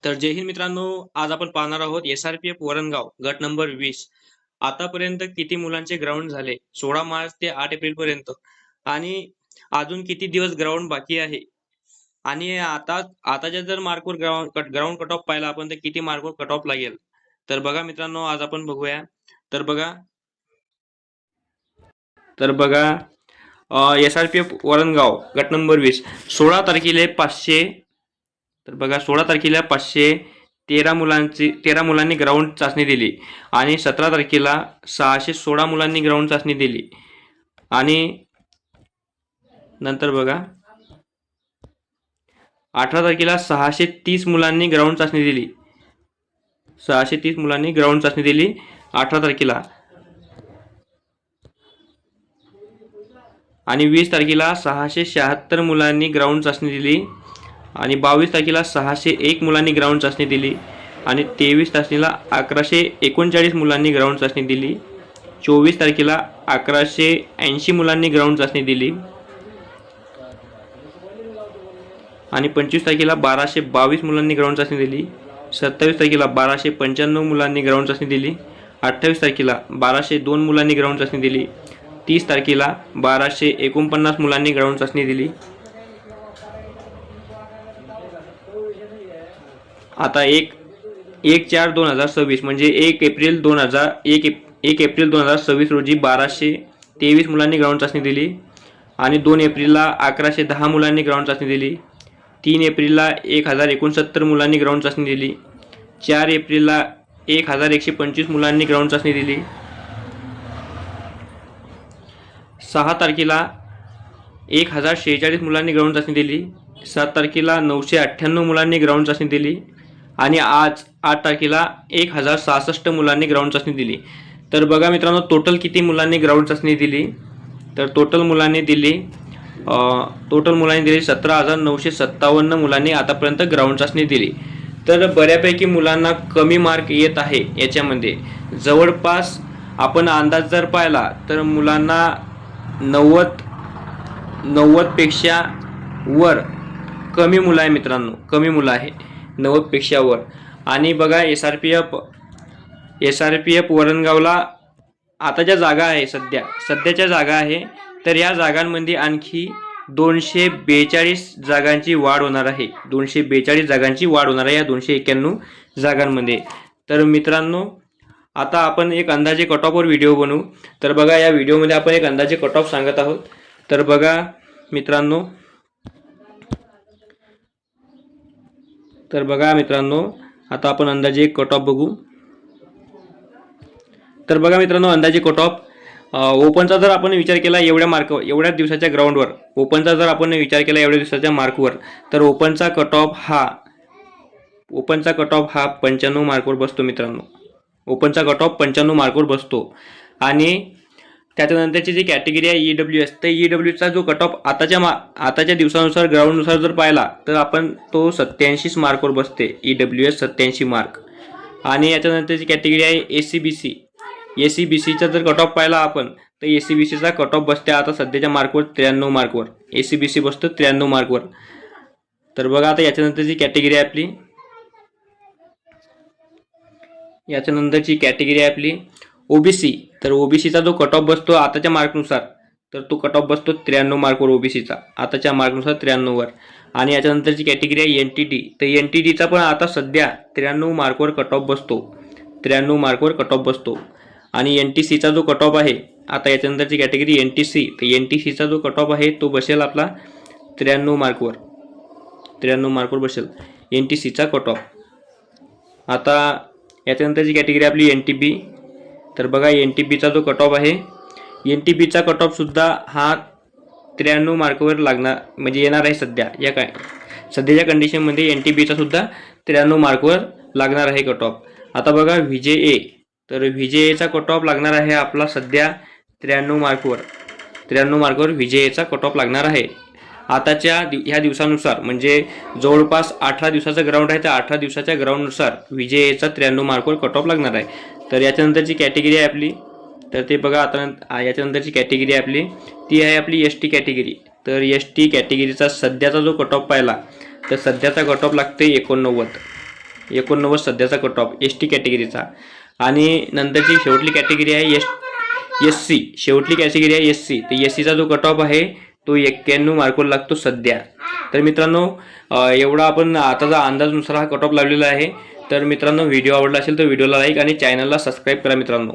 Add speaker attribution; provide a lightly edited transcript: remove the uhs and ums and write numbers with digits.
Speaker 1: तर जय हिंद मित्रांनो, आज आपण पाहणार आहोत SRPF वरणगाव गट नंबर 20. आतापर्यंत किती मुलांचे ग्राउंड झाले 16 मार्च ते 8 एप्रिल पर्यंत, आणि अजून किती दिवस ग्राउंड बाकी आहे, आणि आताच्या जर मार्कवर ग्राउंड कट ऑफ पाहिला आपण तर किती मार्कवर कट ऑफ लागेल. तर बघा मित्रांनो, आज आपण बघूया. तर बघा SRPF वरणगाव गट नंबर 20 16 तारखेला 500. तर बघा 16 तारखेला 513 मुलांनी ग्राउंड चाचणी दिली, आणि 17 तारखेला 616 मुलांनी ग्राउंड चाचणी दिली, आणि नंतर बघा 18 तारखेला 630 मुलांनी ग्राउंड चाचणी दिली. 630 मुलांनी ग्राउंड चाचणी दिली 18 तारखेला, आणि 20 तारखेला 676 मुलांनी ग्राउंड चाचणी दिली, आणि 22 तारखेला 601 मुलांनी ग्राउंड चाचणी दिली, आणि 23 तारखेला 1139 मुलांनी ग्राउंड चाचणी दिली. 24 तारखेला 1180 मुलांनी ग्राउंड चाचणी दिली, आणि 25 तारखेला 1222 मुलांनी ग्राउंड चाचणी दिली. 27 तारखेला 1295 मुलांनी ग्राउंड चाचणी दिली. 28 तारखेला 1202 मुलांनी ग्राउंड चाचणी दिली. 30 तारखेला 1249 मुलांनी ग्राउंड चाचणी दिली. आता 1/4/2026 म्हणजे 1 एप्रिल 2026 रोजी 1223 मुलांनी ग्राउंड चाचणी दिली, आणि 2 एप्रिलला 1110 मुलांनी ग्राउंड चाचणी दिली. 3 एप्रिलला 1069 मुलांनी ग्राउंड चाचणी दिली. 4 एप्रिलला 1125 मुलांनी ग्राउंड चाचणी दिली. 6 तारखेला 1046 मुलांनी ग्राउंड चाचणी दिली. 7 तारखेला 998 मुलांनी ग्राउंड चाचणी दिली, आणि आज 8 तारखेला 1066 मुलांनी ग्राउंड चाचणी दिली. तर बघा मित्रांनो, टोटल किती मुलांनी ग्राउंड चाचणी दिली. तर टोटल मुलांनी दिली 17,957 मुलांनी आतापर्यंत ग्राउंड चाचणी दिली. तर बऱ्यापैकी मुलांना कमी मार्क येत आहे. याच्यामध्ये जवळपास आपण अंदाज जर पाहिला तर मुलांना 90 पेक्षा वर कमी मुलं आहे मित्रांनो, कमी मुलं आहे 90 पेक्षा वर. आणि बघा SRPF वरणगावला आता ज्या जागा आहे सध्याच्या जागा आहे, तर या जागांमध्ये आणखी 242 जागांची वाढ होणार आहे. 242 जागांची वाढ होणार आहे या 291 जागांमध्ये. तर मित्रांनो, आता आपण एक अंदाजे कट ऑफवर व्हिडिओ बनवू. तर बघा, या व्हिडिओमध्ये आपण एक अंदाजे कट ऑफ सांगत आहोत. तर बघा मित्रांनो, आता आपण अंदाजे कट ऑफ बघू. तर बघा मित्रांनो, अंदाजे कट ऑफ ओपनचा जर आपण विचार केला एवढ्या दिवसाच्या ग्राउंडवर, ओपनचा जर आपण विचार केला एवढ्या दिवसाच्या मार्कवर, तर ओपनचा कट ऑफ हा 95 मार्कवर बसतो मित्रांनो. ओपनचा कट ऑफ 95 मार्कवर बसतो. आणि त्याच्यानंतरची जी कॅटेगरी आहे EWS, तर EWSचा जो कट ऑफ आताच्या दिवसानुसार ग्राउंडनुसार जर पाहिला तर आपण तो 87 मार्कवर बसते. EWS 87 mark. आणि याच्यानंतरची कॅटेगरी आहे ACBCचा जर कट ऑफ पाहिला आपण तर ACBCचा कट ऑफ बसते आता सध्याच्या मार्कवर 93 मार्कवर. ACBC बसतो 93 मार्कवर. तर बघा, आता याच्यानंतरची कॅटेगरी आहे आपली OBC. तर OBCचा जो कट ऑफ बसतो आताच्या मार्कनुसार, तर तो कट ऑफ बसतो 93 मार्कवर OBCचा, आताच्या मार्कनुसार 93 वर. आणि याच्यानंतरची कॅटेगरी आहे NTT. तर NTTचा पण आता सध्या 93 मार्कवर कट ऑफ बसतो. 93 मार्कवर कट ऑफ बसतो. आणि NTCचा जो कट ऑफ आहे, आता याच्यानंतरची कॅटेगरी NTC, तर NTCचा जो कट ऑफ आहे तो बसेल आपला 93 मार्कवर बसेल NTCचा कट ऑफ. आता याच्यानंतरची कॅटेगरी आपली NTB. तर बघा, NTBचा जो कट ऑफ आहे, NTBचा कट ऑफ सुद्धा हा 93 मार्कवर लागणार, म्हणजे येणार आहे सध्याच्या कंडिशनमध्ये NTBचा सुद्धा 93 मार्कवर लागणार आहे कट ऑफ. आता बघा VJA. तर VJAचा कट ऑफ लागणार आहे आपला सध्या 93 मार्कवर VJAचा कट ऑफ लागणार आहे. आताच्या ह्या दिवसानुसार, म्हणजे जवळपास 18 दिवसाचं ग्राउंड आहे, तर 18 दिवसाच्या ग्राउंडनुसार VJAचा 93 मार्कवर कट ऑफ लागणार आहे. तर याच्यानंतरची कॅटेगरी आहे आपली, तर ते बघा, आता याच्यानंतरची कॅटेगरी आहे आपली, ती आहे आपली ST कॅटेगरी. तर ST कॅटेगरीचा सध्याचा जो कट ऑफ पाहिला तर सध्याचा कट ऑफ लागते 89. 89 सध्याचा कट ऑफ एस टी कॅटेगरीचा. आणि नंतरची शेवटली कॅटेगरी आहे एस सी. शेवटली कॅटेगरी आहे एस सी. तर एस सीचा जो कट ऑफ आहे तो 91 मार्कवर लागतो सध्या. तर मित्रांनो एवढा आपण आताचा अंदाजनुसार हा कट ऑफ लावलेला आहे. तर मित्रांनो व्हिडिओ आवडला असेल तर व्हिडिओला लाईक आणि चॅनलला सबस्क्राईब करा मित्रांनो.